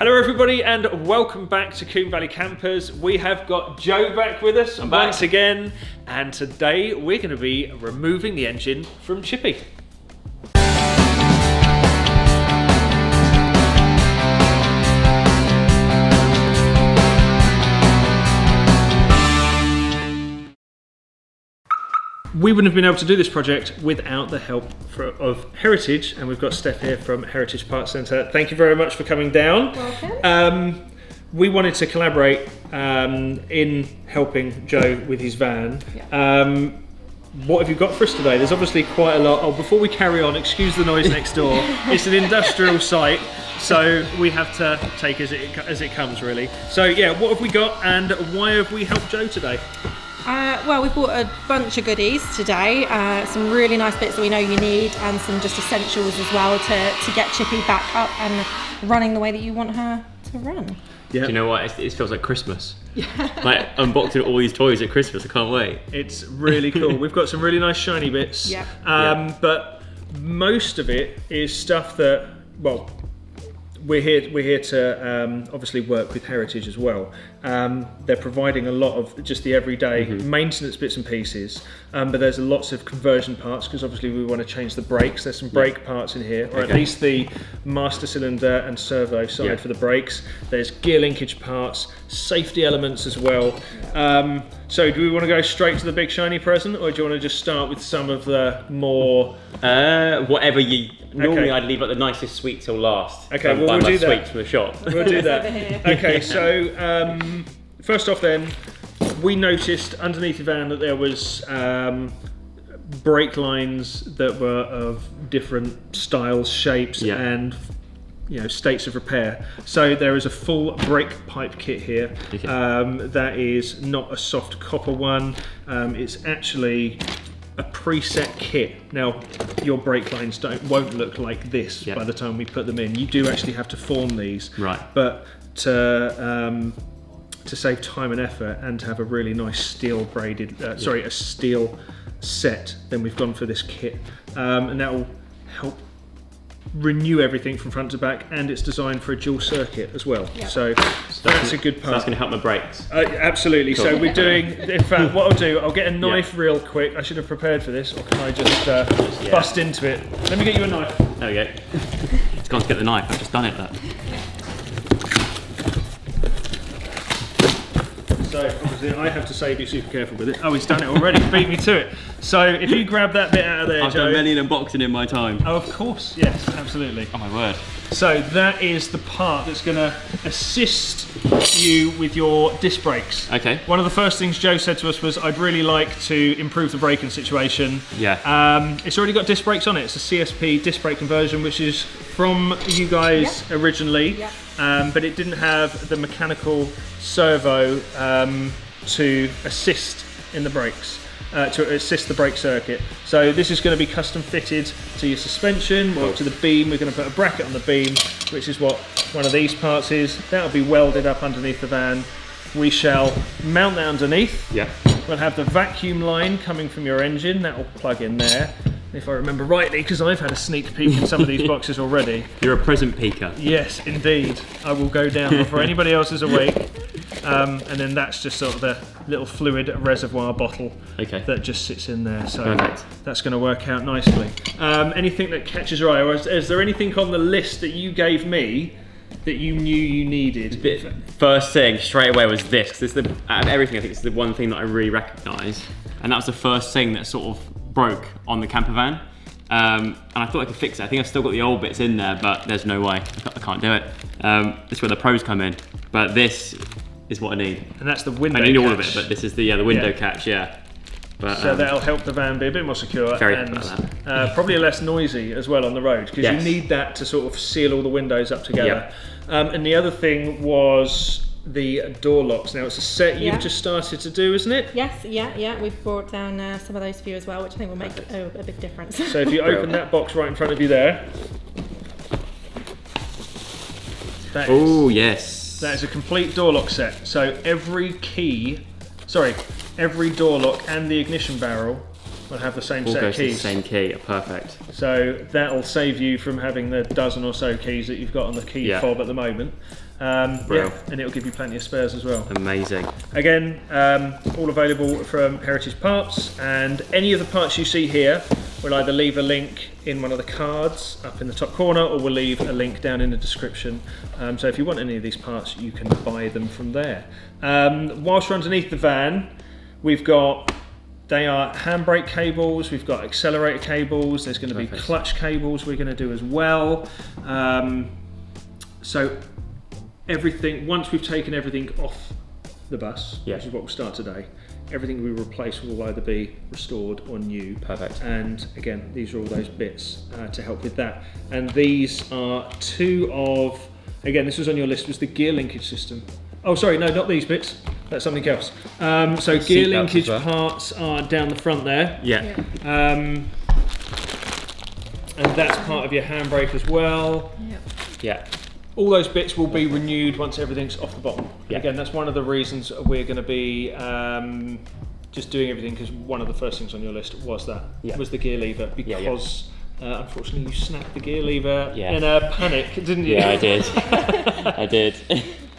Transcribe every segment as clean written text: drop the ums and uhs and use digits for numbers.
Hello everybody and welcome back to Combe Valley Campers. We have got Joe back with us once again, and today we're going to be removing the engine from Chippy. We wouldn't have been able to do this project without the help of Heritage, and we've got Steph here from Heritage Parts Centre. Thank you very much for coming down. Welcome. We wanted to collaborate in helping Joe with his van. Yeah. What have you got for us today? There's obviously quite a lot. Oh, before we carry on, excuse the noise next door. It's an industrial site, so we have to take as it comes, really. So yeah, what have we got, and why have we helped Joe today? Well, we've bought a bunch of goodies today, some really nice bits that we know you need, and some just essentials as well to get Chippy back up and running the way that you want her to run. Yeah. Do you know what? It feels like Christmas. Yeah. Like unboxing all these toys at Christmas. I can't wait. It's really cool. We've got some really nice shiny bits. Yeah. But most of it is stuff that, well, we're here to obviously work with Heritage as well. They're providing a lot of just the everyday maintenance bits and pieces, but there's lots of conversion parts because obviously we want to change the brakes. There's some brake parts in here, or at least the master cylinder and servo side for the brakes. There's gear linkage parts, safety elements as well. So do we want to go straight to the big shiny present, or do you want to just start with some of the more... whatever you... Normally I'd leave like the nicest sweet till last. Okay, well, we'll do that. Sweets from the shop. We'll do that. Okay, so first off then, we noticed underneath the van that there was brake lines that were of different styles, shapes, and states of repair. So there is a full brake pipe kit here. That is not a soft copper one. It's actually a preset kit. Now, your brake lines won't look like this by the time we put them in. You do actually have to form these, but to save time and effort and to have a really nice steel braided, a steel set, then we've gone for this kit, and that will help renew everything from front to back, and it's designed for a dual circuit as well. So that's a good part. So that's going to help my brakes. Absolutely. Cool. So we're doing, in fact, what I'll do, I'll get a knife real quick. I should have prepared for this, or can I just bust into it? Let me get you a knife. There we go. It's gone to get the knife. I've just done it. Look. So obviously I have to say be super careful with it. Oh, he's done it already. Beat me to it. So if you grab that bit out of there, I've Joe. done many an unboxing in my time. Oh, of course. Yes, absolutely. Oh my word. So that is the part that's going to assist you with your disc brakes. Okay. One of the first things Joe said to us was, I'd really like to improve the braking situation. Yeah. It's already got disc brakes on it. It's a CSP disc brake conversion, which is from you guys originally. But it didn't have the mechanical servo to assist in the brakes, to assist the brake circuit. So this is going to be custom fitted to your suspension, or to the beam. We're going to put a bracket on the beam, which is what one of these parts is. That'll be welded up underneath the van. We shall mount that underneath. We'll have the vacuum line coming from your engine. That will plug in there. If I remember rightly, because I've had a sneak peek in some of these boxes already. You're a present peeker. Yes, indeed. I will go down before anybody else is awake. And then that's just sort of the little fluid reservoir bottle that just sits in there. So that's going to work out nicely. Anything that catches your eye, or is there anything on the list that you gave me that you knew you needed? First thing straight away was this, because out of everything, I think it's the one thing that I really recognise, and that was the first thing that sort of broke on the camper van, and I thought I could fix it. I think I've still got the old bits in there, but there's no way. I can't do it. This is where the pros come in, but this is what I need. And that's the window I need catch. all of it, but this is the window catch, But, so that'll help the van be a bit more secure, very and probably less noisy as well on the road, because you need that to sort of seal all the windows up together. And the other thing was the door locks. Now it's a set you've just started to do, isn't it? Yes, we've brought down some of those for you as well, which I think will make a big difference. So if you open that box right in front of you there. Oh yes. That is a complete door lock set. So every door lock and the ignition barrel will have the same All set of goes to the keys. same key. Perfect. So that'll save you from having the dozen or so keys that you've got on the key fob at the moment. Yeah, and it'll give you plenty of spares as well. Amazing. Again, all available from Heritage Parts, and any of the parts you see here, we'll either leave a link in one of the cards up in the top corner, or we'll leave a link down in the description. So if you want any of these parts, you can buy them from there. Whilst we're underneath the van, they are handbrake cables, we've got accelerator cables, there's going to be clutch cables we're going to do as well. So everything, once we've taken everything off the bus, which is what we'll start today, everything we replace will either be restored or new. Perfect. And again, these are all those bits to help with that. And these are two of, again, this was on your list, was the gear linkage system. Oh, sorry, no, not these bits. That's something else. So gear linkage parts are down the front there. Yeah. And that's part of your handbrake as well. Yeah. All those bits will be renewed once everything's off the bottom. Yeah. Again, that's one of the reasons we're going to be just doing everything, because one of the first things on your list was the gear lever, because unfortunately you snapped the gear lever in a panic, didn't you? Yeah, I did. I did.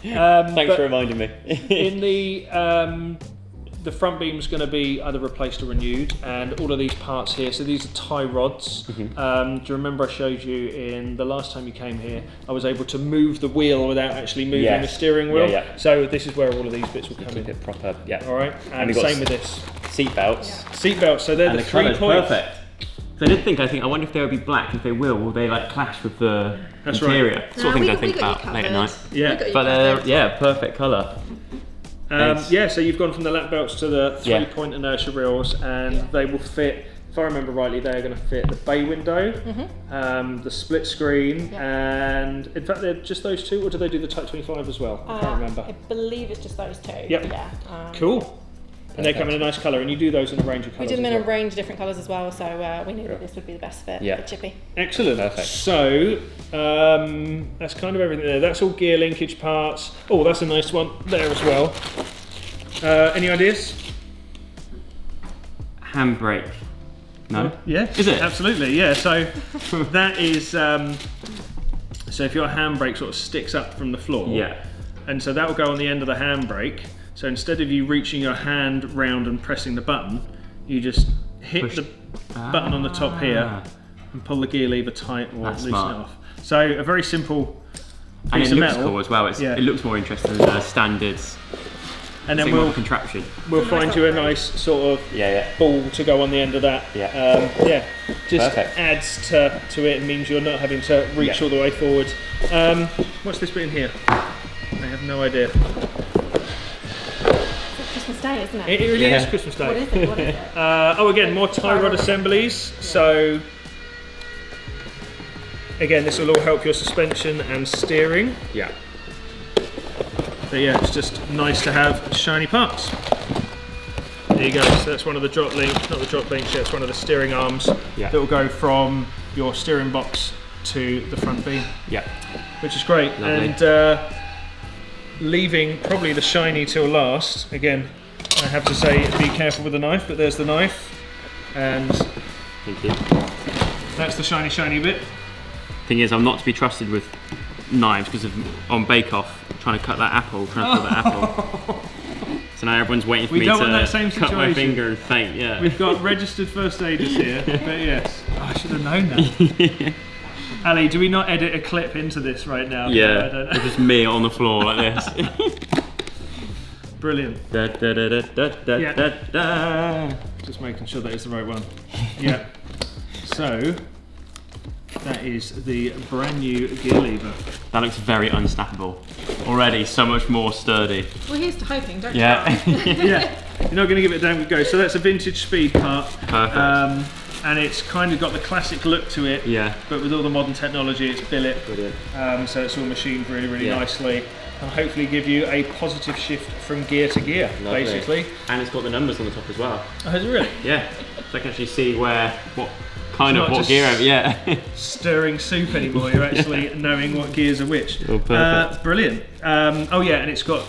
Thanks for reminding me. In the front beam's going to be either replaced or renewed, and all of these parts here, so these are tie rods. Do you remember I showed you in the last time you came here, I was able to move the wheel without actually moving the steering wheel? So this is where all of these bits will come in. Keep it proper, Alright, and same with this. Seat belts. Seat belts, so they're And the the 3 colour's points. perfect. So I wonder if they will be black. If they will they like clash with the That's interior? right. Sort of things I think about late at night. Yeah. But they're perfect colour. So you've gone from the lap belts to the 3-point inertia reels, and they will fit, if I remember rightly, they're going to fit the bay window, the split screen, and in fact they're just those two, or do they do the Type 25 as well? I can't remember. I believe it's just those two. Yep. Yeah. Cool. And they come in a nice colour, and you do those in a range of colours. We did them in a range of different colours as well, so we knew that this would be the best fit for Chippy. Excellent. Perfect. So that's kind of everything there. That's all gear linkage parts. Oh, that's a nice one there as well. Any ideas? Handbrake. No? Yeah. Is it? Absolutely, yeah. So that is, so if your handbrake sort of sticks up from the floor, and so that will go on the end of the handbrake. So instead of you reaching your hand round and pressing the button, you just hit the button on the top here and pull the gear lever tight or loosen it off. So a very simple piece of metal. Cool as well. It looks more interesting than the standards. And then we'll find you a nice sort of ball to go on the end of that. Just adds to it and means you're not having to reach all the way forward. What's this bit in here? I have no idea. Christmas Day, isn't it? It really is Christmas Day. What is it? What is it? Oh, again, more tie rod assemblies. So again, this will all help your suspension and steering. Yeah. So yeah, it's just nice to have shiny parts. There you go. So that's one of the drop links, not the drop links yet, it's one of the steering arms that will go from your steering box to the front beam. Yeah. Which is great. Lovely. And leaving probably the shiny till last. Again, I have to say be careful with the knife, but there's the knife. And thank you. That's the shiny bit. Thing is, I'm not to be trusted with knives because on Bake Off, trying to cut that apple, trying to pull that apple. So now everyone's waiting for me to cut my finger and faint. Yeah. We've got registered first aiders here, but yes. Oh, I should have known that. Ali, do we not edit a clip into this right now? Yeah, it's just me on the floor like this. Brilliant. Da, da, da, da, da, yeah. da, da. Just making sure that is the right one. Yeah. So, that is the brand new gear lever. That looks very unsnappable. Already so much more sturdy. Well, here's to hoping, don't you? Yeah, you're not going to give it a damn good go. So that's a vintage speed part. Perfect. And it's kind of got the classic look to it, but with all the modern technology, it's billet. Brilliant. So it's all machined really nicely, and hopefully give you a positive shift from gear to gear, basically. And it's got the numbers on the top as well. Oh, has it really? Yeah, so I can actually see what kind of what gear, yeah. Stirring soup anymore. You're actually knowing what gears are which. Oh, perfect. Brilliant. Oh yeah, and it's got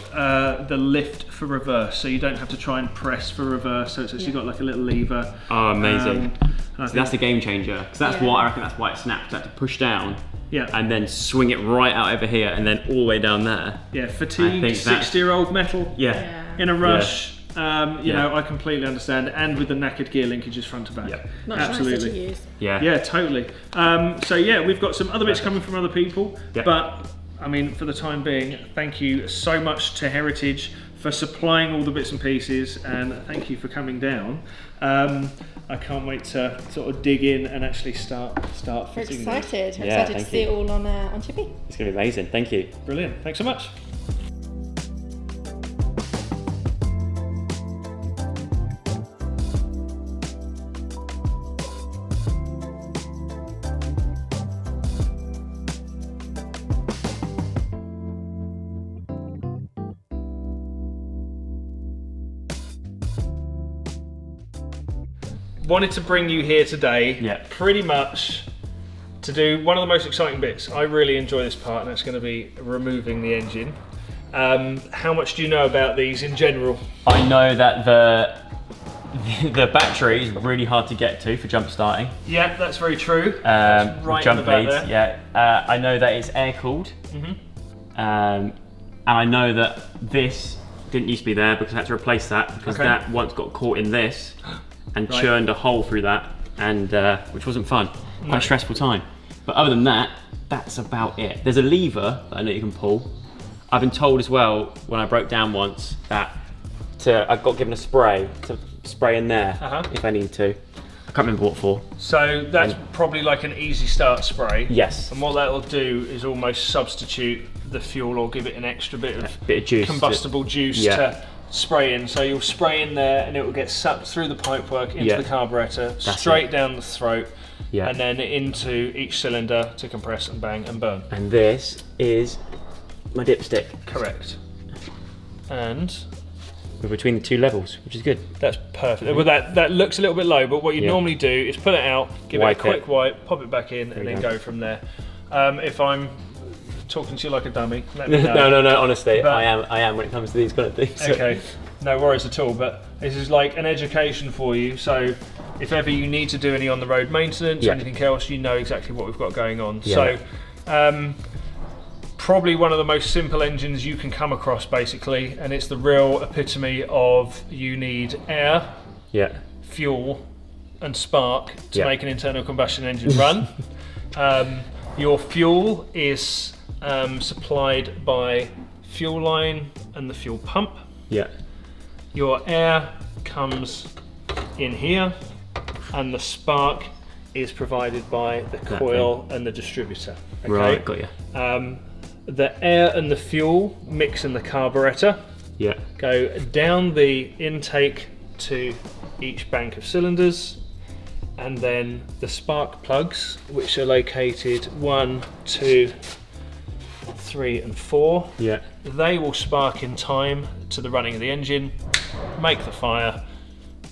the lift for reverse, so you don't have to try and press for reverse. So it's actually got like a little lever. Oh, amazing. So that's the game changer. Because that's what I reckon. That's why it snapped. You have to push down. Yeah. And then swing it right out over here, and then all the way down there. Yeah, fatigued 60-year-old metal. Yeah. In a rush. You know, I completely understand, and with the knackered gear linkages front to back. Much Absolutely. nicer to use. Yeah, totally. So yeah, we've got some other bits coming from other people, but I mean, for the time being, thank you so much to Heritage for supplying all the bits and pieces, and thank you for coming down. I can't wait to sort of dig in and actually start We're fitting. excited. Yeah, Excited to see it all on Chippy. It's going to be amazing. Thank you. Brilliant. Thanks so much. Wanted to bring you here today, pretty much to do one of the most exciting bits. I really enjoy this part, and it's going to be removing the engine. How much do you know about these in general? I know that the battery is really hard to get to for jump starting. Yeah, that's very true. Right jump in the back leads, there. I know that it's air cooled. And I know that this didn't used to be there because I had to replace that because that once got caught in this and churned a hole through that, and which wasn't fun. Quite a stressful time. But other than that, that's about it. There's a lever that I know you can pull. I've been told as well when I broke down once that I got given a spray to spray in there if I need to. I can't remember what for. So that's probably like an easy start spray. Yes. And what that'll do is almost substitute the fuel or give it an extra bit of juice, combustible juice to spray in. So you'll spray in there and it will get sucked through the pipework into the carburetor, straight down the throat, and then into each cylinder to compress and bang and burn. And this is my dipstick. Correct. And we're between the two levels, which is good. That's perfect. Well, that looks a little bit low, but what you normally do is pull it out, give it a quick wipe, pop it back in, and then go from there. If I'm talking to you like a dummy, let me know. No, honestly, I am when it comes to these kind of things. Okay, no worries at all, but this is like an education for you, so if ever you need to do any on the road maintenance or anything else, you know exactly what we've got going on. So probably one of the most simple engines you can come across, basically, and it's the real epitome of you need air, fuel and spark to make an internal combustion engine run. Your fuel is supplied by fuel line and the fuel pump. Your air comes in here, and the spark is provided by the coil and the distributor. Okay? Right, got you. The air and the fuel mix in the carburetor, go down the intake to each bank of cylinders, and then the spark plugs, which are located 1, 2, 3 and 4, they will spark in time to the running of the engine, make the fire,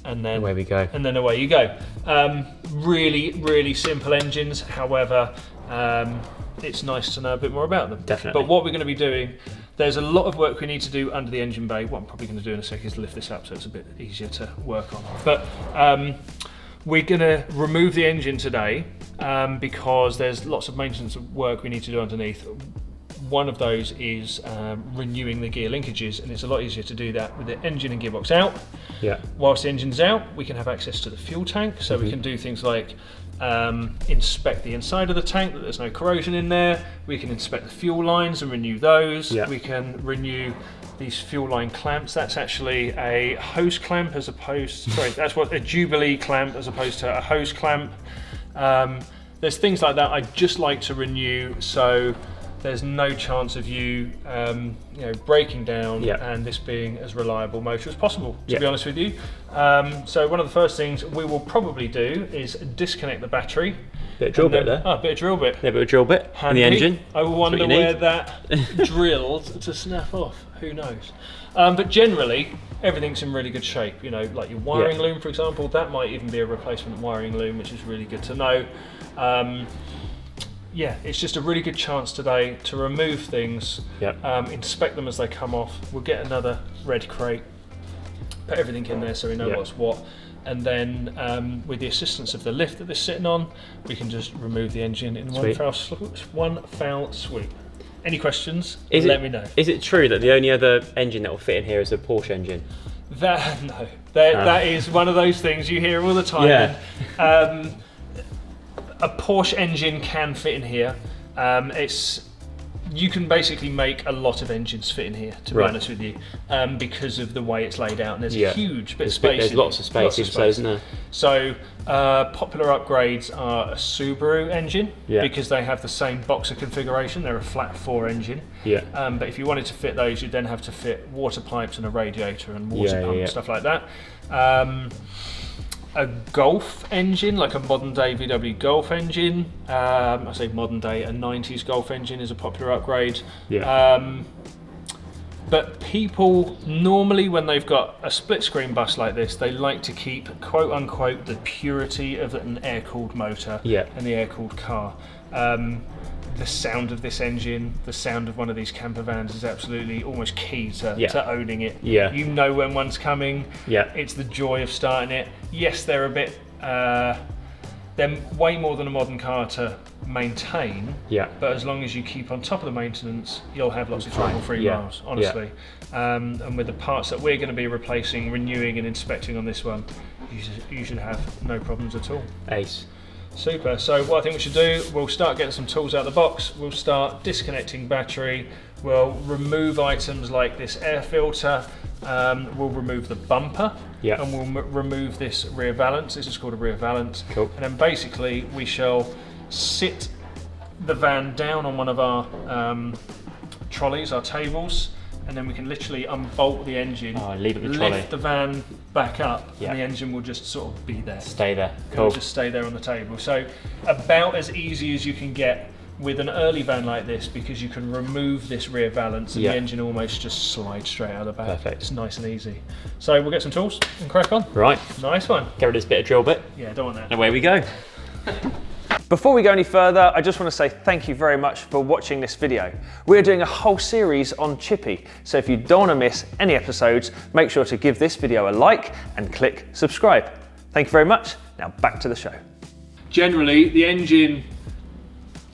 and then away we go. And then away you go. Really simple engines, however, it's nice to know a bit more about them. Definitely. But what we're going to be doing, there's a lot of work we need to do under the engine bay. What I'm probably going to do in a second is lift this up so it's a bit easier to work on. But we're going to remove the engine today because there's lots of maintenance work we need to do underneath. One of those is renewing the gear linkages, and it's a lot easier to do that with the engine and gearbox out. Whilst the engine's out, we can have access to the fuel tank, so we can do things like inspect the inside of the tank, that there's no corrosion in there. We can inspect the fuel lines and renew those. We can renew these fuel line clamps. That's actually a hose clamp as opposed, sorry, that's what a Jubilee clamp as opposed to a hose clamp. There's things like that I'd just like to renew, so there's no chance of you, breaking down and this being as reliable motor as possible, to be honest with you. So one of the first things we will probably do is disconnect the battery, Bit of drill bit there. Oh, a bit of drill bit. Yeah, a bit of drill bit in the engine. I wonder where that drilled to snap off. Who knows? But generally, everything's in really good shape. You know, like your wiring loom, for example, that might even be a replacement wiring loom, which is really good to know. Yeah, it's just a really good chance today to remove things, inspect them as they come off. We'll get another red crate, put everything in there so we know what's what. And then with the assistance of the lift that they're sitting on, we can just remove the engine in one foul swoop. Any questions? Let me know. Is it true that the only other engine that will fit in here is a Porsche engine? That is one of those things you hear all the time. Yeah. A Porsche engine can fit in here. You can basically make a lot of engines fit in here, to be honest with you, because of the way it's laid out. And there's a huge bit of space. There's lots of space, isn't there? So popular upgrades are a Subaru engine, because they have the same boxer configuration. They're a flat 4 engine. But if you wanted to fit those, you'd then have to fit water pipes and a radiator and water pump, stuff like that. A Golf engine, like a modern day VW Golf engine, I say modern day, a 90s Golf engine is a popular upgrade. But people normally, when they've got a split screen bus like this, they like to keep quote unquote the purity of an air-cooled motor and the air-cooled car. The sound of this engine, the sound of one of these camper vans is absolutely almost key to owning it. You know when one's coming. It's the joy of starting it. Yes, they're a bit, they're way more than a modern car to maintain. But as long as you keep on top of the maintenance, you'll have lots of trouble-free miles, honestly. And with the parts that we're going to be replacing, renewing and inspecting on this one, you should have no problems at all. Ace. Super. So what I think we should do, we'll start getting some tools out of the box. We'll start disconnecting battery. We'll remove items like this air filter. We'll remove the bumper. And we'll remove this rear valance. This is called a rear valance. Cool. And then basically we shall sit the van down on one of our trolleys, our tables, and then we can literally unbolt the engine, leave it the trolley, lift the van back up, and the engine will just sort of be there. Stay there. It'll just stay there on the table. So about as easy as you can get with an early van like this, because you can remove this rear valance and the engine almost just slides straight out of the back. Perfect. It's nice and easy. So we'll get some tools and crack on. Right. Nice one. Get rid of this bit of drill bit. Yeah, don't want that. And away we go. Before we go any further, I just want to say thank you very much for watching this video. We're doing a whole series on Chippy, so if you don't want to miss any episodes, make sure to give this video a like and click subscribe. Thank you very much. Now back to the show. Generally, the engine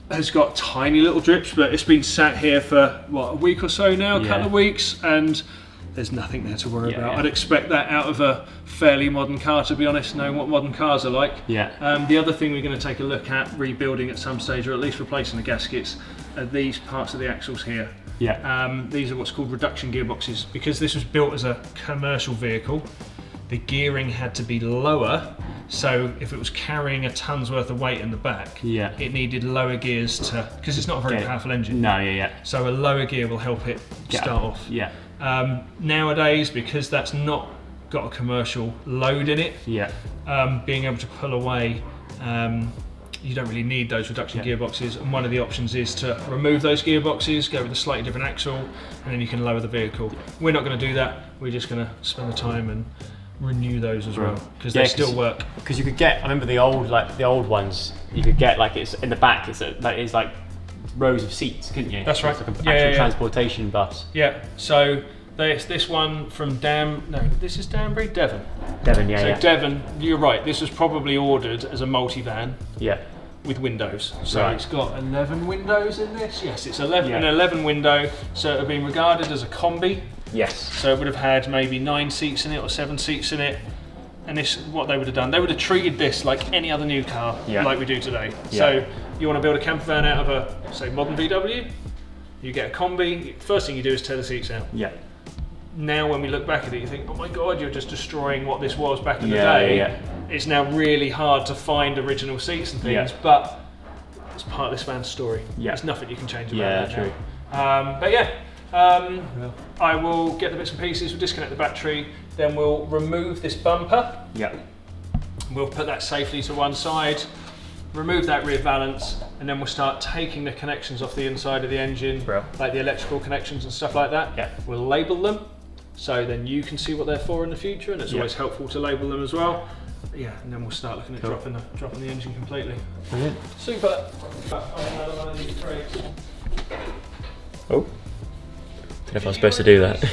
has got tiny little drips, but it's been sat here for, what, a week or so now, a couple of weeks, and there's nothing there to worry about. I'd expect that out of a fairly modern car, to be honest, knowing what modern cars are like. The other thing we're going to take a look at rebuilding at some stage, or at least replacing the gaskets, are these parts of the axles here. These are what's called reduction gearboxes. Because this was built as a commercial vehicle, the gearing had to be lower, so if it was carrying a ton's worth of weight in the back, it needed lower gears to, because it's not a very powerful engine. So a lower gear will help it start off. Nowadays, because that's not got a commercial load in it, being able to pull away, you don't really need those reduction gearboxes, and one of the options is to remove those gearboxes, go with a slightly different axle, and then you can lower the vehicle. We're not going to do that. We're just going to spend the time and renew those as well, because they still work. Because you could get, I remember the old ones, you could get like, it's in the back, it's like rows of seats, couldn't you? That's right. It's like an actual transportation bus. So there's this one from this is Danbury? Devon. Devon, Devon, you're right, this was probably ordered as a multi-van. With windows. So it's got 11 windows in this. Yes, it's an 11 window, so it would have been regarded as a Combe. So it would have had maybe 9 seats in it or 7 seats in it. And this, what they would have done, they would have treated this like any other new car, like we do today. So you want to build a camper van out of a, say, modern VW, you get a Combe, first thing you do is tear the seats out. Now when we look back at it, you think, oh my God, you're just destroying what this was back in the day. It's now really hard to find original seats and things, but it's part of this van's story. There's nothing you can change about that true. I will get the bits and pieces, we'll disconnect the battery, then we'll remove this bumper. We'll put that safely to one side. remove that rear valance, and then we'll start taking the connections off the inside of the engine, like the electrical connections and stuff like that. We'll label them, so then you can see what they're for in the future, and it's always helpful to label them as well. Yeah, and then we'll start looking at dropping the engine completely. Brilliant. Super. Another one of these brakes. Oh, don't know if I'm supposed to do that.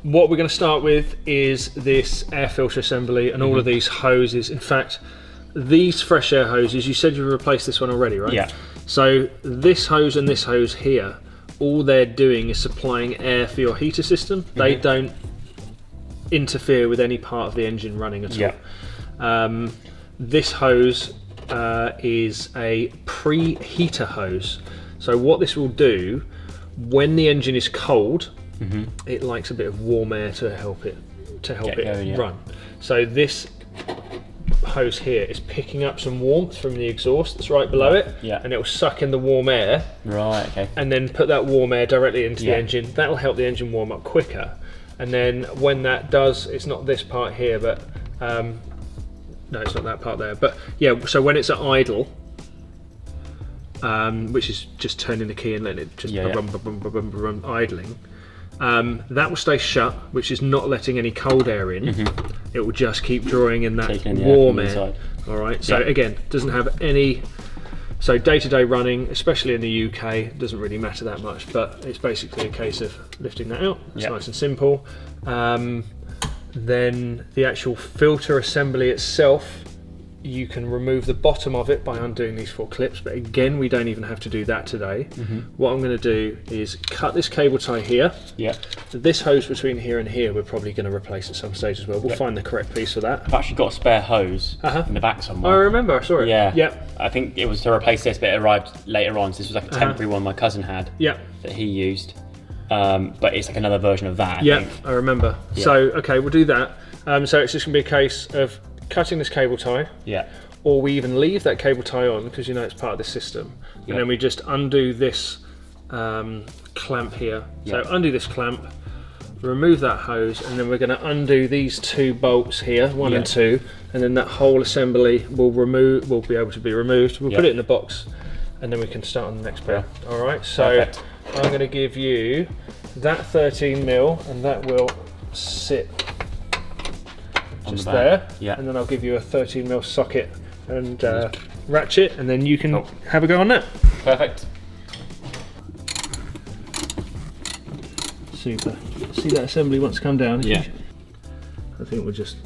What we're going to start with is this air filter assembly and all of these hoses. In fact, these fresh air hoses, you said you replaced this one already, right? Yeah. So this hose and this hose here, all they're doing is supplying air for your heater system. They don't interfere with any part of the engine running at all. This hose is a preheater hose. So what this will do, when the engine is cold, it likes a bit of warm air to help it run. So this hose here is picking up some warmth from the exhaust that's right below it, and it will suck in the warm air, and then put that warm air directly into the engine. That will help the engine warm up quicker. And then when that does, it's not this part here, but no, it's not that part there. But yeah, so when it's at idle, which is just turning the key and letting it just idling, that will stay shut, which is not letting any cold air in. It will just keep drawing in that warm air. All right. So again, doesn't have any. So day-to-day running, especially in the UK, doesn't really matter that much. But it's basically a case of lifting that out. It's nice and simple. Then the actual filter assembly itself, you can remove the bottom of it by undoing these 4 clips, but again, we don't even have to do that today. What I'm going to do is cut this cable tie here. This hose between here and here we're probably going to replace at some stage as well. We'll find the correct piece for that. I've actually got a spare hose in the back somewhere. I remember, I saw it. Yeah. I think it was to replace this, but it arrived later on, so this was like a temporary one my cousin had that he used. But it's like another version of that, I think. I remember. So, okay, we'll do that. So it's just going to be a case of cutting this cable tie, or we even leave that cable tie on because you know it's part of the system, and then we just undo this clamp here. So undo this clamp, remove that hose, and then we're going to undo these 2 bolts here, 1 and 2, and then that whole assembly will be able to be removed. We'll put it in the box, and then we can start on the next pair. All right. So I'm going to give you that 13mm, and that will sit just there, and then I'll give you a 13mm socket and ratchet, and then you can have a go on that. Perfect. Super. See that assembly wants to come down? I think we'll just.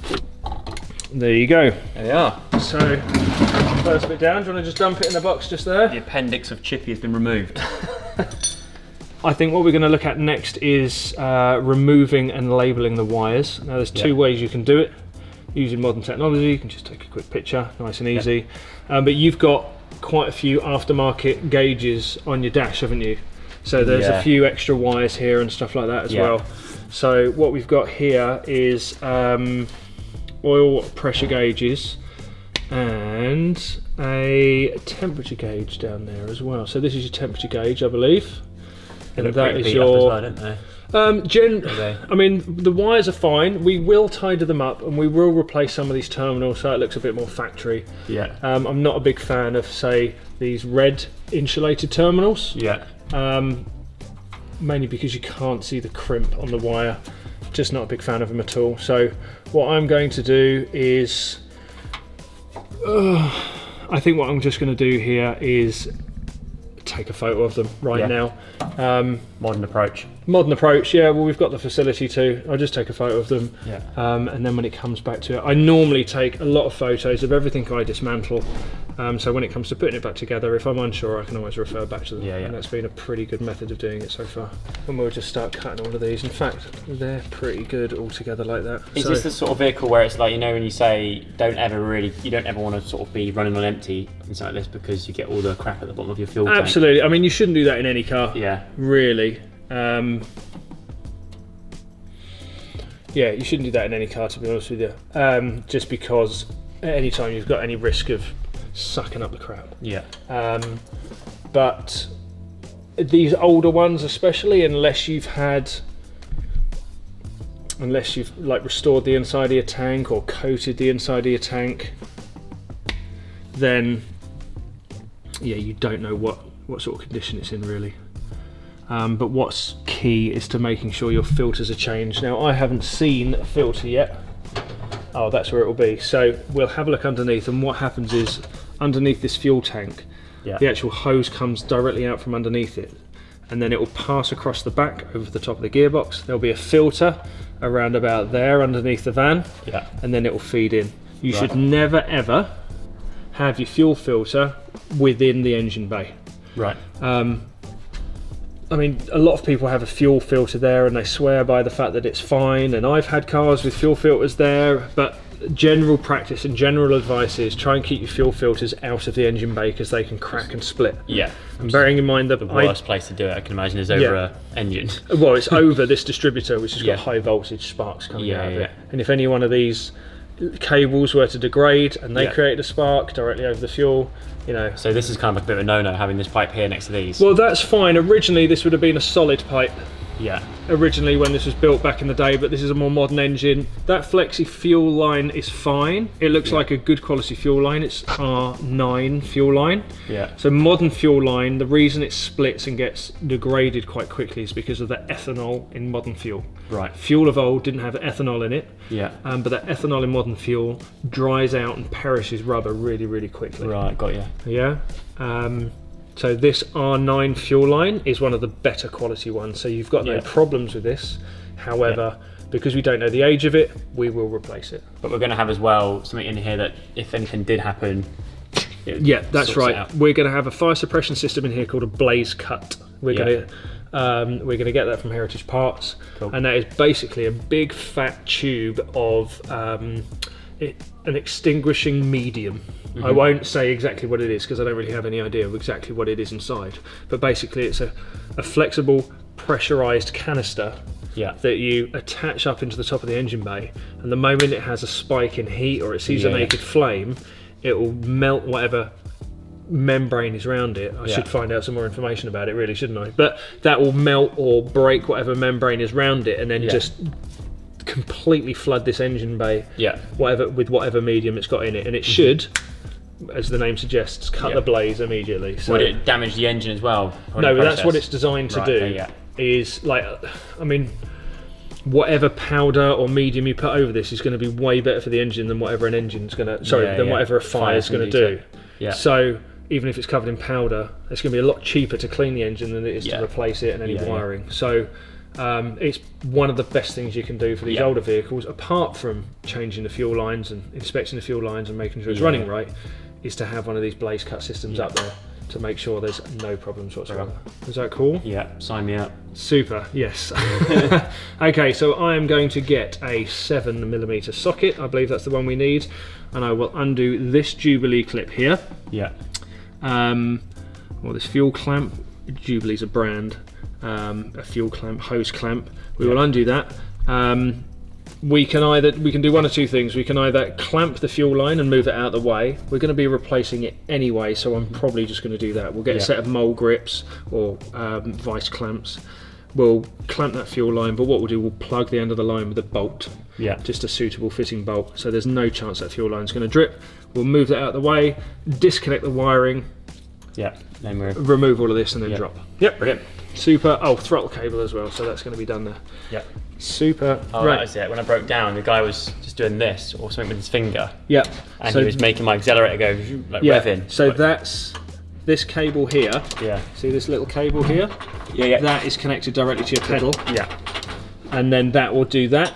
There you go. There we are. So, first bit down. Do you want to just dump it in the box just there? The appendix of Chippy has been removed. I think what we're going to look at next is removing and labelling the wires. Now, there's 2 ways you can do it. Using modern technology, you can just take a quick picture, nice and easy. But you've got quite a few aftermarket gauges on your dash, haven't you? So there's a few extra wires here and stuff like that as well. So what we've got here is oil pressure gauges and a temperature gauge down there as well. So this is your temperature gauge, I believe. And that is your. I mean, the wires are fine. We will tidy them up, and we will replace some of these terminals so it looks a bit more factory. I'm not a big fan of, say, these red insulated terminals. Mainly because you can't see the crimp on the wire. Just not a big fan of them at all. So what I'm going to do is, I think what I'm just going to do here is take a photo of them now. Modern approach. Modern approach, yeah. Well, we've got the facility too. I'll just take a photo of them, and then when it comes back to it, I normally take a lot of photos of everything I dismantle. So when it comes to putting it back together, if I'm unsure, I can always refer back to them. And that's been a pretty good method of doing it so far. And we'll just start cutting all of these. In fact, they're pretty good all together like that. Is this the sort of vehicle where it's like, you know, when you say you don't ever want to sort of be running on empty and something like this because you get all the crap at the bottom of your fuel tank? Absolutely. I mean, you shouldn't do that in any car. Really. You shouldn't do that in any car, to be honest with you. Just because at any time you've got any risk of sucking up the crap. But these older ones, especially, unless you've like restored the inside of your tank or coated the inside of your tank, then yeah, you don't know what sort of condition it's in really. But what's key is to making sure your filters are changed. Now I haven't seen a filter yet. Oh, that's where it will be. So we'll have a look underneath, and what happens is underneath this fuel tank, the actual hose comes directly out from underneath it, and then it will pass across the back over the top of the gearbox. There'll be a filter around about there underneath the van, and then it will feed in. You should never ever have your fuel filter within the engine bay. Right. I mean, a lot of people have a fuel filter there and they swear by the fact that it's fine, and I've had cars with fuel filters there, but general practice and general advice is try and keep your fuel filters out of the engine bay because they can crack and split. Yeah. And bearing in mind that the worst place to do it, I can imagine, is over a engine. Well, it's over this distributor, which has got high voltage sparks coming out of it. And if any one of these cables were to degrade and they created a spark directly over the fuel, you know. So this is kind of like a bit of a no-no, having this pipe here next to these. Well, that's fine. Originally, this would have been a solid pipe. Yeah. Originally, when this was built back in the day, but this is a more modern engine. That flexi fuel line is fine. It looks like a good quality fuel line. It's R9 fuel line. Yeah. So modern fuel line, the reason it splits and gets degraded quite quickly is because of the ethanol in modern fuel. Right. Fuel of old didn't have ethanol in it. Yeah. But that ethanol in modern fuel dries out and perishes rubber really, really quickly. Right, got you. Yeah. So this R9 fuel line is one of the better quality ones, so you've got no problems with this. However, because we don't know the age of it, we will replace it. But we're going to have as well something in here that if anything did happen, yeah, that's right. We're going to have a fire suppression system in here called a blaze cut. We're going to get that from Heritage Parts, and that is basically a big fat tube of an extinguishing medium. I won't say exactly what it is because I don't really have any idea of exactly what it is inside, but basically it's a flexible pressurized canister that you attach up into the top of the engine bay, and the moment it has a spike in heat or it sees a naked flame, it will melt whatever membrane is around it. I should find out some more information about it really, shouldn't I? But that will melt or break whatever membrane is around it, and then just completely flood this engine bay with whatever medium it's got in it, and it should, as the name suggests, cut the blaze immediately. So would it damage the engine as well? No, but that's what it's designed to do. Is like, I mean, whatever powder or medium you put over this is going to be way better for the engine than whatever an engine's going to whatever a fire is going to do. So even if it's covered in powder, it's going to be a lot cheaper to clean the engine than it is to replace it and any wiring. So it's one of the best things you can do for these older vehicles, apart from changing the fuel lines and inspecting the fuel lines and making sure it's running right, is to have one of these blaze cut systems up there to make sure there's no problems whatsoever. Is that cool? Yeah, sign me up. Super, yes. Okay, so I am going to get a 7mm socket. I believe that's the one we need, and I will undo this Jubilee clip here. Yeah. Well, this fuel clamp. Jubilee's a brand. A fuel clamp, hose clamp. We will undo that. We can do one of two things. We can either clamp the fuel line and move it out of the way. We're going to be replacing it anyway, so I'm probably just going to do that. We'll get a set of mole grips or vice clamps. We'll clamp that fuel line, but what we'll do, we'll plug the end of the line with a bolt. Just a suitable fitting bolt, so there's no chance that fuel line's going to drip. We'll move that out of the way, disconnect the wiring, then remove all of this and then drop. Brilliant. Super. Oh, throttle cable as well, so that's going to be done there. Super. Oh, that was it. When I broke down, the guy was just doing this or something with his finger. And so he was making my accelerator go like revving. So that's this cable here. See this little cable here? That is connected directly to your pedal. And then that will do that.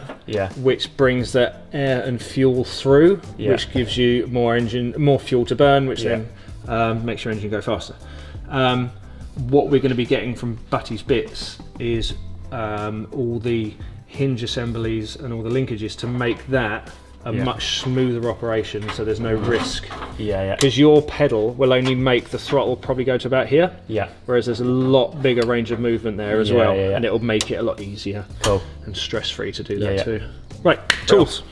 Which brings the air and fuel through, which gives you more fuel to burn, which then makes your engine go faster. What we're going to be getting from Butty's Bits is all the hinge assemblies and all the linkages to make that a much smoother operation, so there's no risk. Because your pedal will only make the throttle probably go to about here. Whereas there's a lot bigger range of movement there as well, and it'll make it a lot easier and stress-free to do that too. Right, tools.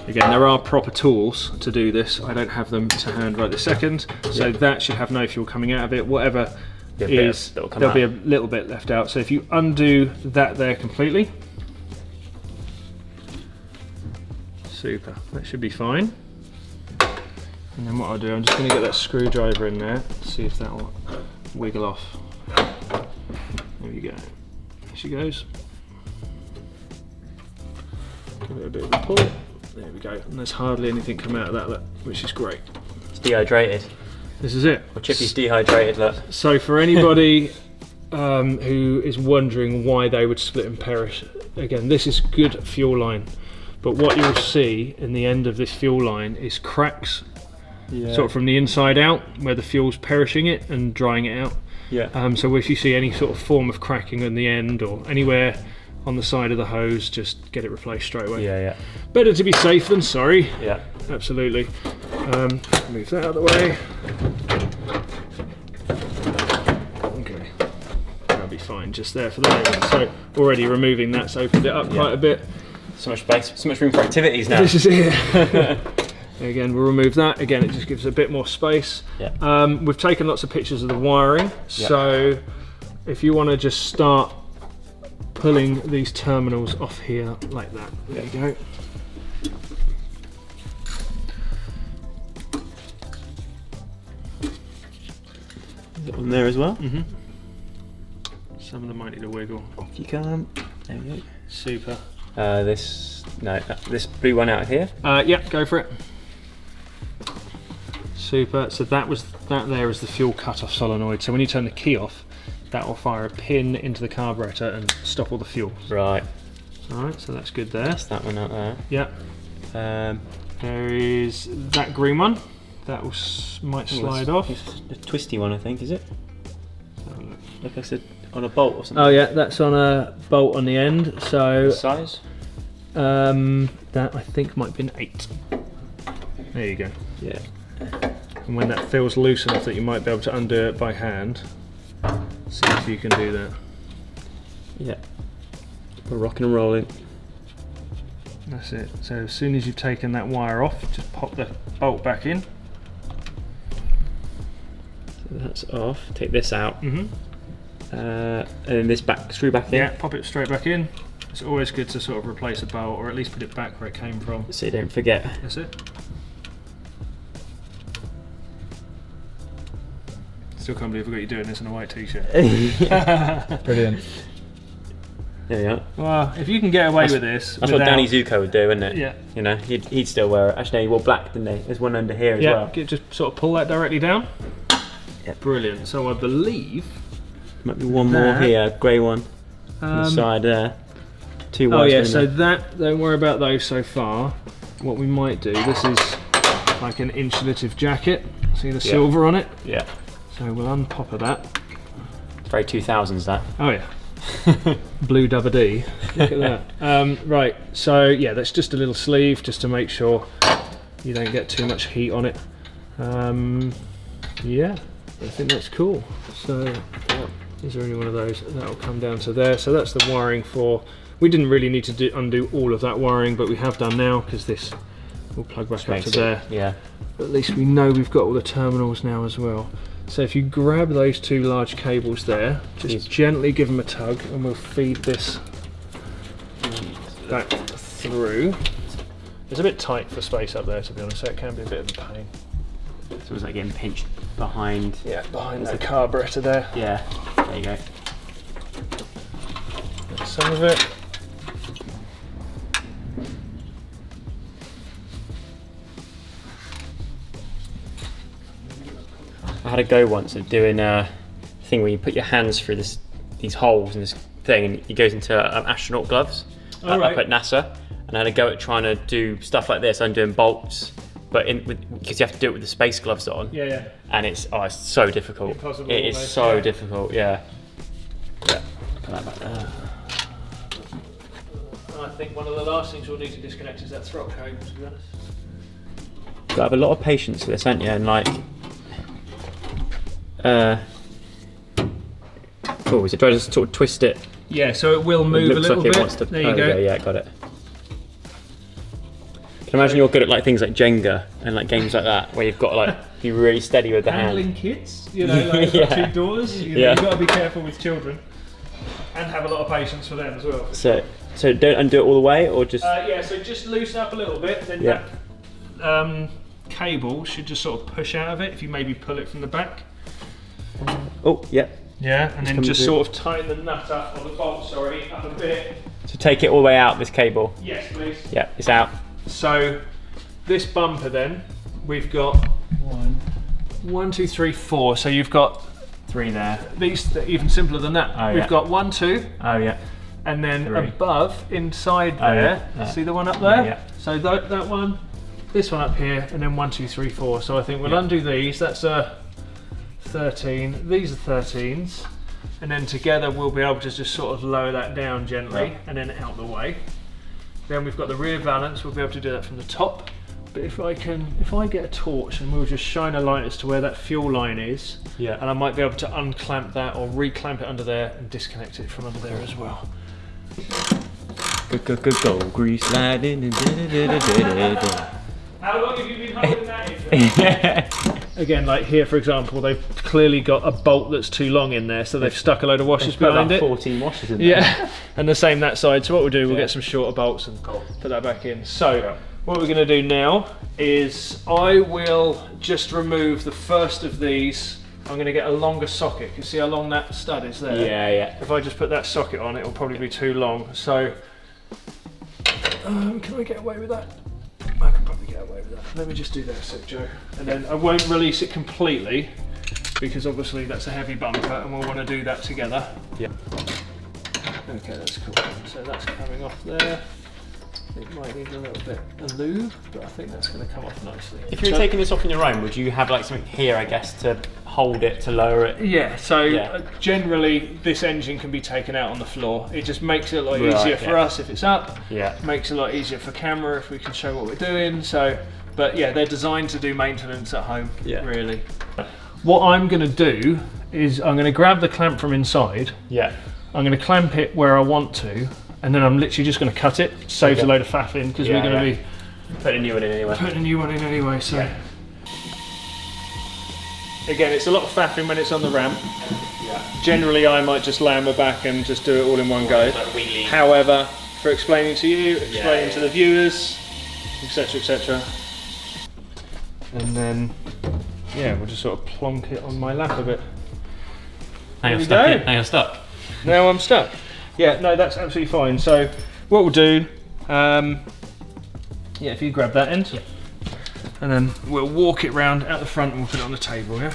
Again, there are proper tools to do this. I don't have them to hand right this second, so that should have no fuel coming out of it. Whatever is, there'll be a little bit left out. So if you undo that there completely, super, that should be fine. And then what I'll do, I'm just going to get that screwdriver in there, see if that will wiggle off. There we go. There she goes. Give it a bit of a pull. There we go. And there's hardly anything come out of that, which is great. It's dehydrated. This is it. Or Chippy's dehydrated, look. So for anybody who is wondering why they would split and perish, again, this is good fuel line. But what you'll see in the end of this fuel line is cracks, sort of from the inside out, where the fuel's perishing it and drying it out. Yeah. So if you see any sort of form of cracking on the end or anywhere on the side of the hose, just get it replaced straight away. Yeah. Better to be safe than sorry. Yeah. Absolutely. Move that out of the way. Okay. That'll be fine just there for the moment. So already removing that's opened it up quite a bit. So much space, so much room for activities now. This is it. Again, we'll remove that. Again, it just gives a bit more space. Yeah. We've taken lots of pictures of the wiring. So if you want to just start pulling these terminals off here like that. There you go. Is it on there as well? Mm-hmm. Some of them might need a wiggle. If you can. There we go. Super. This blue one out here. Yeah, go for it. Super. So that there is the fuel cut-off solenoid. So when you turn the key off, that will fire a pin into the carburetor and stop all the fuel. Right. Alright, so that's good there. That's that one out there. Yeah. There is that green one. That will might slide off. It's the twisty one, I think, is it? Like I said, on a bolt or something. Oh yeah, that's on a bolt on the end. So size? That I think might be an 8. There you go. Yeah. And when that feels loose enough that you might be able to undo it by hand, see if you can do that. Yeah. We're rocking and rolling. That's it. So as soon as you've taken that wire off, just pop the bolt back in. So that's off. Take this out. Mm-hmm. And then this screw back in. Yeah, pop it straight back in. It's always good to sort of replace a bolt, or at least put it back where it came from. So you don't forget. That's it. Still can't believe I got you doing this in a white t-shirt. Brilliant. There you are. Well, if you can get away with this, that's what Danny Zuko would do, wouldn't it? Yeah. You know, he'd still wear it. Actually, no, he wore black, didn't he? There's one under here as well. Yeah, just sort of pull that directly down. Yeah. Brilliant. So I believe might be one more here, grey one on the side there. 2 wires. Oh yeah, so don't worry about those so far. What we might do, this is like an insulative jacket. See the silver on it? Yeah. So we'll unpop of that. It's very 2000s that. Oh yeah. Blue double D. Look at that. Right, so yeah, that's just a little sleeve just to make sure you don't get too much heat on it. Yeah, I think that's cool. So is there any one of those? That'll come down to there. So that's the wiring for. We didn't really need to undo all of that wiring, but we have done now because this will plug back up to there. Yeah. But at least we know we've got all the terminals now as well. So if you grab those 2 large cables there, just gently give them a tug and we'll feed this back through. It's a bit tight for space up there, to be honest, so it can be a bit of a pain. So it's like getting pinched behind. Yeah, behind the carburetor there. Yeah, there you go. That's some of it. I had a go once of doing a thing where you put your hands through these holes in this thing, and it goes into astronaut gloves up at NASA. And I had a go at trying to do stuff like this. I'm doing bolts, but because you have to do it with the space gloves on. Yeah, yeah. And it's so difficult. Impossible. It is almost, so difficult. Yeah. Yeah. Put that back there. I think one of the last things we'll need to disconnect is that throttle cable, to be honest. You've got to have a lot of patience with this, haven't you? And like. Oh, is it trying to sort of twist it? Yeah, so it will move a little bit. There you go. Yeah, got it. Can you imagine you're good at like things like Jenga and like games like that, where you've got to like be really steady with the Handling hand. kids, you know, like Yeah. 2 doors. You've got to be careful with children and have a lot of patience for them as well. So don't undo it all the way, or just Yeah, so just loosen up a little bit, then that cable should just sort of push out of it if you maybe pull it from the back. Oh, yeah. Yeah, and then just sort of tighten the nut up, or the bolt, sorry, up a bit. So take it all the way out, this cable. Yes, please. Yeah, it's out. So this bumper then, we've got one, two, three, four. So you've got 3 there. these even simpler than that. Oh, We've yeah. got 1, 2, Oh, yeah. and then 3. above, inside Oh, there, yeah. see the one up there? Yeah. So that one, this one up here, and then 1, 2, 3, 4. So I think we'll undo these. That's a 13. These are 13s. And then together we'll be able to just sort of lower that down gently and then out the way. Then we've got the rear valance, we'll be able to do that from the top. But if I get a torch and we'll just shine a light as to where that fuel line is, Yeah. and I might be able to unclamp that or reclamp it under there and disconnect it from under there as well. Go, grease sliding. How long have you been holding that in? Again, like here for example, they've clearly got a bolt that's too long in there, so they've stuck a load of washers behind it. 14 washers in there. Yeah, and the same that side. So what we'll do, we'll get some shorter bolts and put that back in. So what we're going to do now is I will just remove the first of these. I'm going to get a longer socket. You see how long that stud is there? Yeah, yeah. If I just put that socket on, it will probably be too long. So can I get away with that? I can probably get away with that. Let me just do that a sec, Joe. And then I won't release it completely because obviously that's a heavy bumper and we'll want to do that together. Yeah. Okay, that's cool. So that's coming off there. It might need a little bit of lube, but I think that's going to come off nicely. If you were taking this off on your own, would you have like something here, I guess, to hold it, to lower it? Yeah, so Yeah. Generally this engine can be taken out on the floor. It just makes it a lot Right, easier for yeah. us if it's up. Yeah. Makes it a lot easier for camera if we can show what we're doing. So, but yeah, they're designed to do maintenance at home, Yeah. really. What I'm going to do is I'm going to grab the clamp from inside. Yeah. I'm going to clamp it where I want to, and then I'm literally just going to cut it. Saves Okay. a load of faffing because Yeah, we're going to yeah. be Put a new one in anyway. putting a new one in anyway. So Yeah. again, it's a lot of faffing when it's on the ramp. Yeah. Generally, I might just lay on my back and just do it all in one go. Like wheelie. However, for explaining to you, explaining yeah. to the viewers, etc., etc. And then, yeah, we'll just sort of plonk it on my lap a bit. Hang on, we stuck. go. Hang on, stuck. Now I'm stuck. Yeah, no, that's absolutely fine. So what we'll do, yeah, if you grab that end, Yeah. and then we'll walk it round out the front and we'll put it on the table, yeah?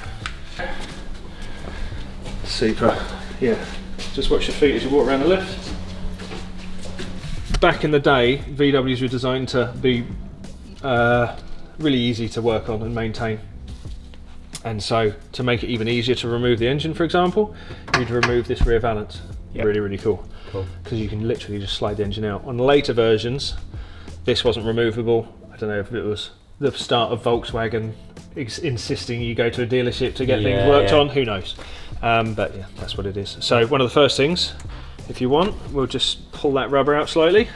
Super, yeah. Just watch your feet as you walk around the lift. Back in the day, VWs were designed to be really easy to work on and maintain. And so, to make it even easier to remove the engine, for example, you'd remove this rear valance. Yep. Really, really cool. Cool. Because you can literally just slide the engine out. On later versions, this wasn't removable. I don't know if it was the start of Volkswagen insisting you go to a dealership to get things Yeah, worked yeah. on. Who knows? But yeah, that's what it is. So one of the first things, if you want, we'll just pull that rubber out slowly.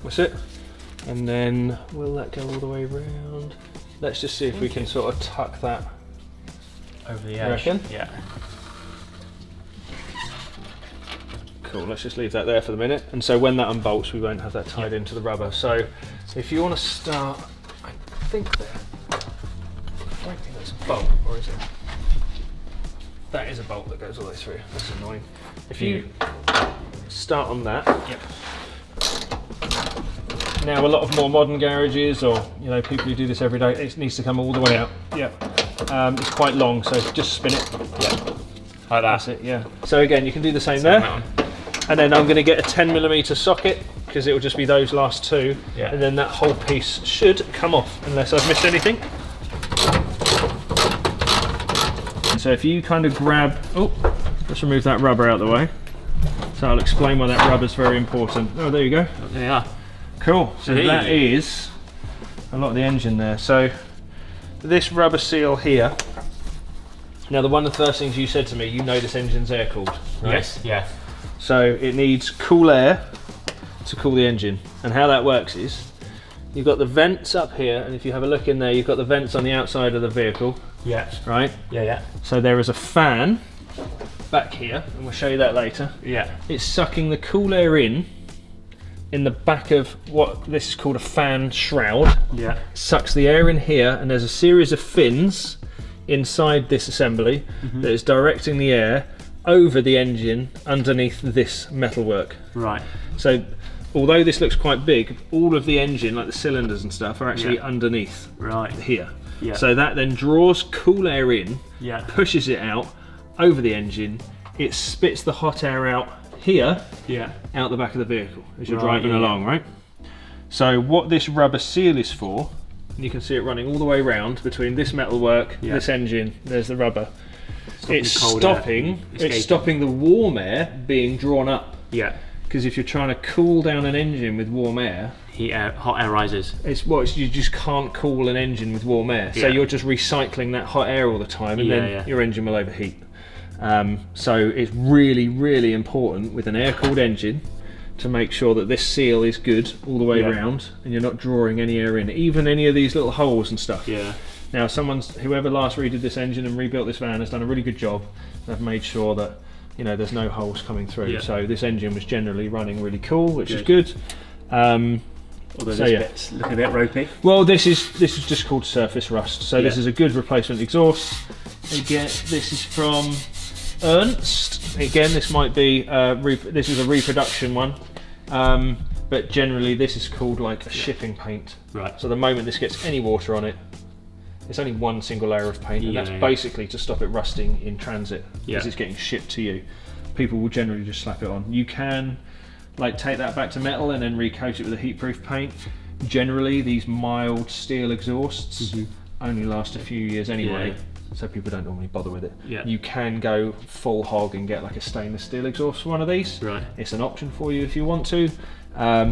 That's it. And then we'll let go all the way around. Let's just see if we can sort of tuck that. Over the You edge. reckon? Yeah. Cool, let's just leave that there for the minute. And so when that unbolts, we won't have that tied into the rubber. So if you want to start, I think there, I don't think that's a bolt, or is it? That is a bolt that goes all the way through. That's annoying. If you start on that. Yep. Now a lot of more modern garages, or people who do this every day, it needs to come all the way out. Yeah. It's quite long, so just spin it. Yeah. Like that. That's it, yeah. So again, you can do the same there. And then I'm going to get a 10mm socket, because it will just be those last two. Yeah. And then that whole piece should come off, unless I've missed anything. So if you kind of grab, let's remove that rubber out of the way. So I'll explain why that rubber's very important. Oh, there you go. There you are. Cool, so Hey. that is a lot of the engine there. So this rubber seal here, now one of the first things you said to me, you know this engine's air cooled, right? Yes. Yeah. So it needs cool air to cool the engine. And how that works is, you've got the vents up here, and if you have a look in there, you've got the vents on the outside of the vehicle, Yeah. right? Yeah. Yeah. So there is a fan back here, and we'll show you that later. Yeah. It's sucking the cool air in in the back of what this is called a fan shroud. Yeah. Sucks the air in here, and there's a series of fins inside this assembly that is directing the air over the engine underneath this metalwork. Right. So although this looks quite big, all of the engine, like the cylinders and stuff, are actually underneath here. Yeah. So that then draws cool air in, Yeah. pushes it out over the engine. It spits the hot air out here, out the back of the vehicle as you're driving along, right? So what this rubber seal is for, and you can see it running all the way around between this metalwork, this engine, there's the rubber. It's stopping the warm air being drawn up. Yeah. Because if you're trying to cool down an engine with warm air, hot air rises. You just can't cool an engine with warm air. So you're just recycling that hot air all the time, and then your engine will overheat. So it's really, really important with an air-cooled engine to make sure that this seal is good all the way around, and you're not drawing any air in, even any of these little holes and stuff. Yeah. Now, whoever last redid this engine and rebuilt this van has done a really good job. They've made sure that there's no holes coming through. Yeah. So this engine was generally running really cool, which is good. Although this bit's looking a bit ropey. Well, this is just called surface rust. So this is a good replacement exhaust. Again, this is from Ernst. Again, this might be this is a reproduction one, but generally this is called like a shipping paint. Right. So the moment this gets any water on it, it's only one single layer of paint, and that's basically to stop it rusting in transit because it's getting shipped to you. People will generally just slap it on. You can take that back to metal and then recoat it with a heat-proof paint. Generally, these mild steel exhausts only last a few years anyway. So people don't normally bother with it. You can go full hog and get like a stainless steel exhaust for one of these. Right. It's an option for you if you want to.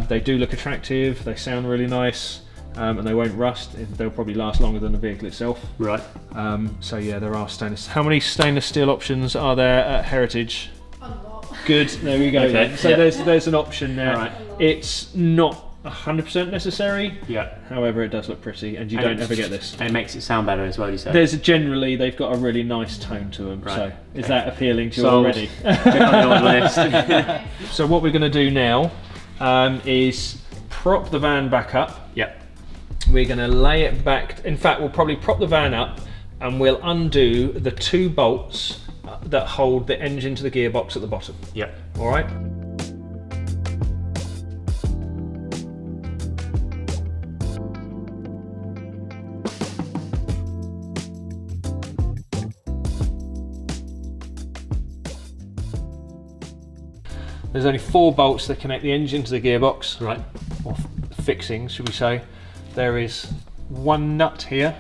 They do look attractive, they sound really nice, and they won't rust. They'll probably last longer than the vehicle itself. Right. So yeah, there are stainless. How many stainless steel options are there at Heritage? A lot. Good, there we go. Okay. So there's an option there. Right. It's not 100% necessary. Yeah. However, it does look pretty, and you don't ever get this. And it makes it sound better as well, you say? Generally, they've got a really nice tone to them. Right. So is that appealing to you already? So what we're going to do now is prop the van back up. Yep. We're going to lay it back. In fact, we'll probably prop the van up, and we'll undo the 2 bolts that hold the engine to the gearbox at the bottom. Yep. All right. There's only 4 bolts that connect the engine to the gearbox. Right. Or fixings, should we say. There is 1 nut here,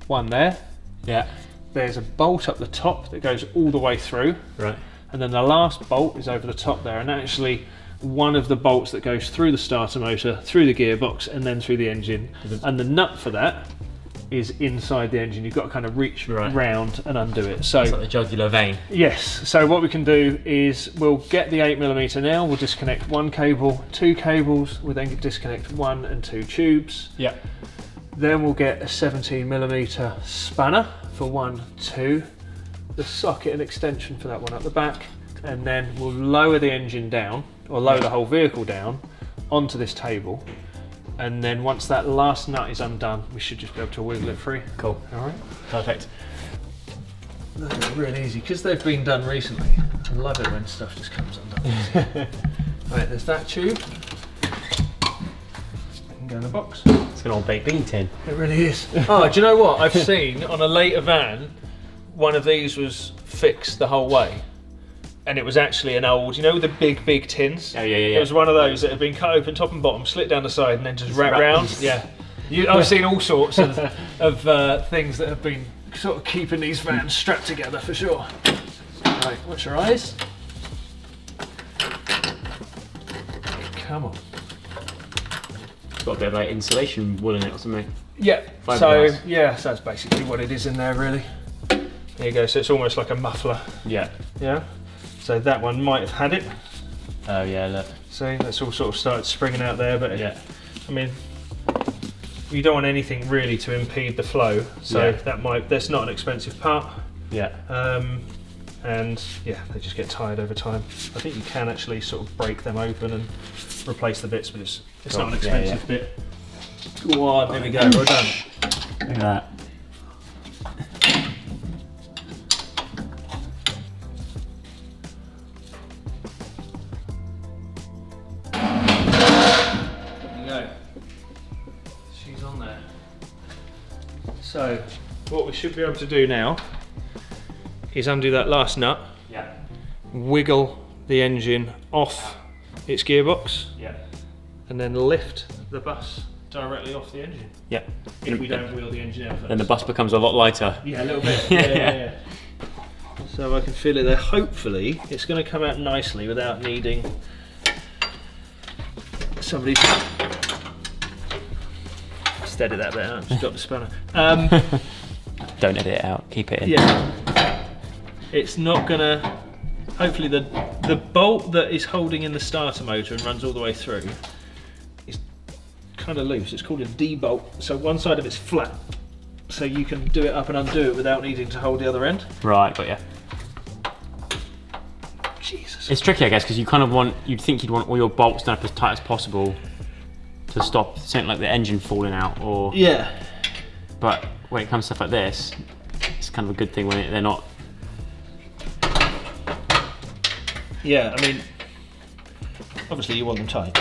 1 there. Yeah. There's a bolt up the top that goes all the way through. Right. And then the last bolt is over the top there, and actually one of the bolts that goes through the starter motor, through the gearbox, and then through the engine. And the nut for that is inside the engine. You've got to kind of reach round and undo it. So it's like the jugular vein. Yes. So what we can do is we'll get the 8mm now. We'll disconnect 1 cable, 2 cables. We'll then disconnect 1 and 2 tubes. Yeah. Then we'll get a 17mm spanner for 1, 2. The socket and extension for that one at the back, and then we'll lower the engine down, or lower the whole vehicle down onto this table. And then once that last nut is undone, we should just be able to wiggle it free. Cool. All right. Perfect. They're really easy because they've been done recently. I love it when stuff just comes undone. Right, there's that tube. It can go in the box. It's an old baked bean tin. It really is. Oh, do you know what? I've seen on a later van, one of these was fixed the whole way. And it was actually an old, the big tins? Oh, yeah. It was one of those that had been cut open top and bottom, slit down the side, and then just wrapped round. Yeah. I've seen all sorts of things that have been sort of keeping these vans strapped together for sure. Right, watch your eyes. Come on. It's got a bit of like insulation wool in it or something. Yeah, Fiberglass. so that's basically what it is in there really. There you go, so it's almost like a muffler. Yeah. Yeah. So that one might have had it. Oh yeah, look. See, that's all sort of started springing out there, but I mean, you don't want anything really to impede the flow, so that's not an expensive part. Yeah. and yeah, they just get tired over time. I think you can actually sort of break them open and replace the bits, but it's not an expensive bit. Go on, there we go, well done. Look at that. There you go. She's on there. So, what we should be able to do now is undo that last nut, Yeah. wiggle the engine off its gearbox, Yeah. and then lift the bus directly off the engine. Yeah. If we don't wheel the engine out first. Then the bus becomes a lot lighter. Yeah, a little bit. Yeah. So I can feel it there. Hopefully, it's going to come out nicely without needing somebody to steady that bit out. Just got the spanner. Don't edit it out. Keep it in. Yeah. It's not going to. Hopefully, the bolt that is holding in the starter motor and runs all the way through is kind of loose. It's called a D-bolt. So one side of it's flat, so you can do it up and undo it without needing to hold the other end. Right, got ya. Jesus. It's tricky, I guess, because you kind of you'd think you'd want all your bolts done up as tight as possible to stop something like the engine falling out, or. Yeah. But when it comes to stuff like this, it's kind of a good thing when they're not. Yeah, I mean, obviously you want them tight.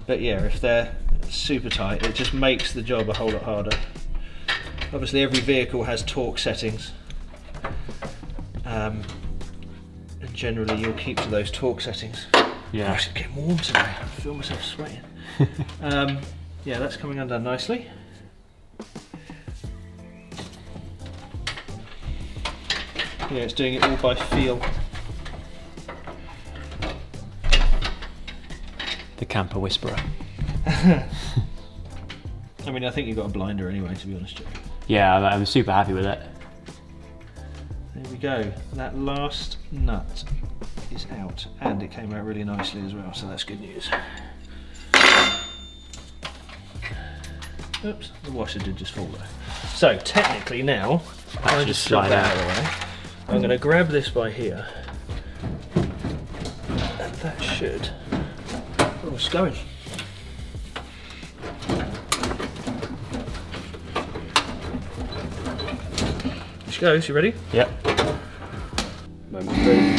But yeah, if they're super tight, it just makes the job a whole lot harder. Obviously every vehicle has torque settings. And generally you'll keep to those torque settings. Yeah. Gosh, it's getting warm today. I feel myself sweating. Yeah, that's coming undone nicely. Yeah, it's doing it all by feel. The camper whisperer. I mean, I think you've got a blinder anyway, to be honest, Joe. Yeah, I'm super happy with it. There we go. That last nut is out, and it came out really nicely as well, so that's good news. Oops, the washer did just fall there. So technically now, I should just slide slide out of the way. I'm going to grab this by here, and that should. Oh, it's going. Here she goes. You ready? Yep. Moment three.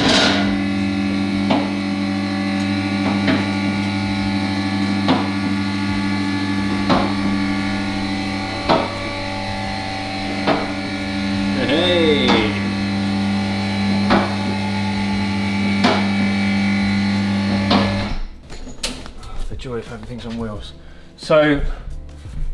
Joy of having things on wheels. So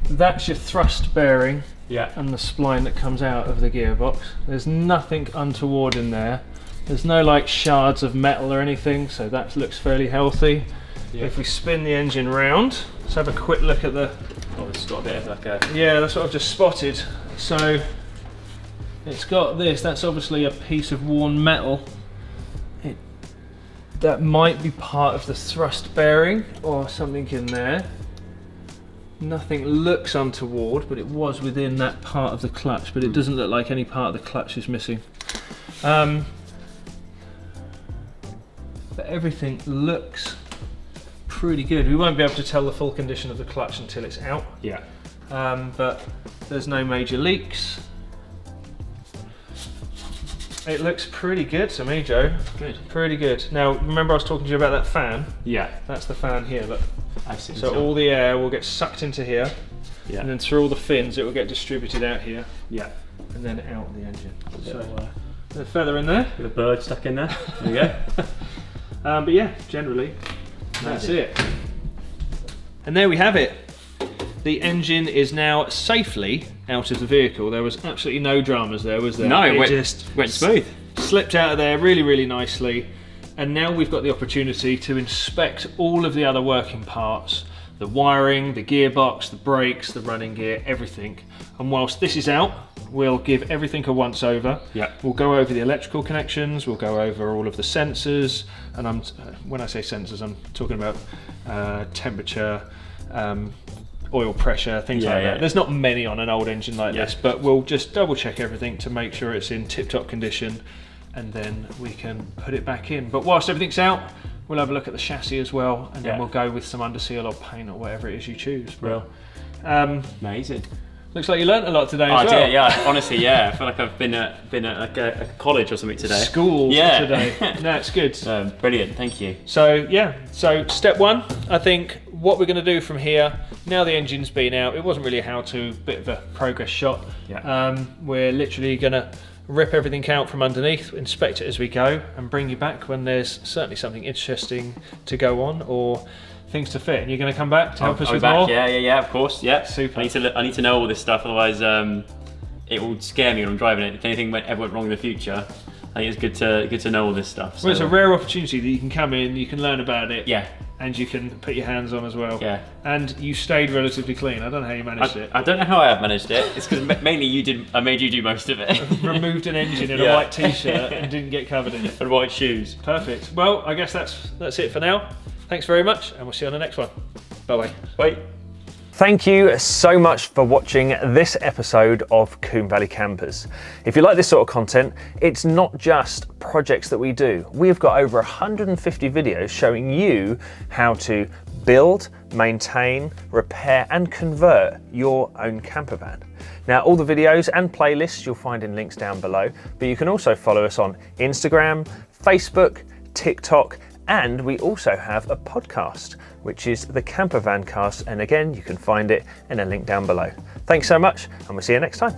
that's your thrust bearing, Yeah. and the spline that comes out of the gearbox. There's nothing untoward in there. There's no like shards of metal or anything, so that looks fairly healthy. Yeah. If we spin the engine round, let's have a quick look at the. Oh, it's got a bit of like a. Yeah, that's what I've just spotted. So it's got this. That's obviously a piece of worn metal. That might be part of the thrust bearing or something in there. Nothing looks untoward, but it was within that part of the clutch, but it doesn't look like any part of the clutch is missing. But everything looks pretty good. We won't be able to tell the full condition of the clutch until it's out. Yeah. But there's no major leaks. It looks pretty good to me, Joe. Good. Pretty good. Now, remember I was talking to you about that fan? Yeah. That's the fan here, look. I see. So all the air will get sucked into here, Yeah. and then through all the fins it will get distributed out here, Yeah. and then out the engine. So, So, the feather in there. with a bird stuck in there. There you go. But yeah, generally, that's it. And there we have it. The engine is now safely out of the vehicle. There was absolutely no dramas there, was there? No, it just went smooth. Slipped out of there really, really nicely. And now we've got the opportunity to inspect all of the other working parts. The wiring, the gearbox, the brakes, the running gear, everything. And whilst this is out, we'll give everything a once over. Yeah. We'll go over the electrical connections, we'll go over all of the sensors. And when I say sensors, I'm talking about temperature, oil pressure, things like Yeah. that. There's not many on an old engine like this, but we'll just double check everything to make sure it's in tip-top condition, and then we can put it back in. But whilst everything's out, we'll have a look at the chassis as well, and then we'll go with some underseal or paint or whatever it is you choose. Real. Amazing. Looks like you learnt a lot today as well. I did, yeah. Honestly, yeah. I feel like I've been at like a college or something today. School today. No, it's good. Brilliant, thank you. So yeah, so step one, I think what we're going to do from here, now the engine's been out, it wasn't really a how-to, bit of a progress shot. Yeah. We're literally going to rip everything out from underneath, inspect it as we go, and bring you back when there's certainly something interesting to go on or things to fit. And you're going to come back to help us with more? Yeah, of course. Yeah. Super. I need to know all this stuff, otherwise it will scare me when I'm driving it. If anything ever went wrong in the future, I think it's good to know all this stuff. So. Well, it's a rare opportunity that you can come in, you can learn about it. Yeah. And you can put your hands on as well. Yeah. And you stayed relatively clean. I don't know how you managed it. I don't know how I have managed it. It's because mainly you did. I made you do most of it. Removed an engine in a white t-shirt and didn't get covered in it. And white shoes. Perfect. Well, I guess that's it for now. Thanks very much, and we'll see you on the next one. Bye-bye. Bye. Thank you so much for watching this episode of Combe Valley Campers. If you like this sort of content, it's not just projects that we do. We've got over 150 videos showing you how to build, maintain, repair and convert your own camper van. Now, all the videos and playlists you'll find in links down below, but you can also follow us on Instagram, Facebook, TikTok, and we also have a podcast, which is the Camper Van Cast, and again, you can find it in a link down below. Thanks so much, and we'll see you next time.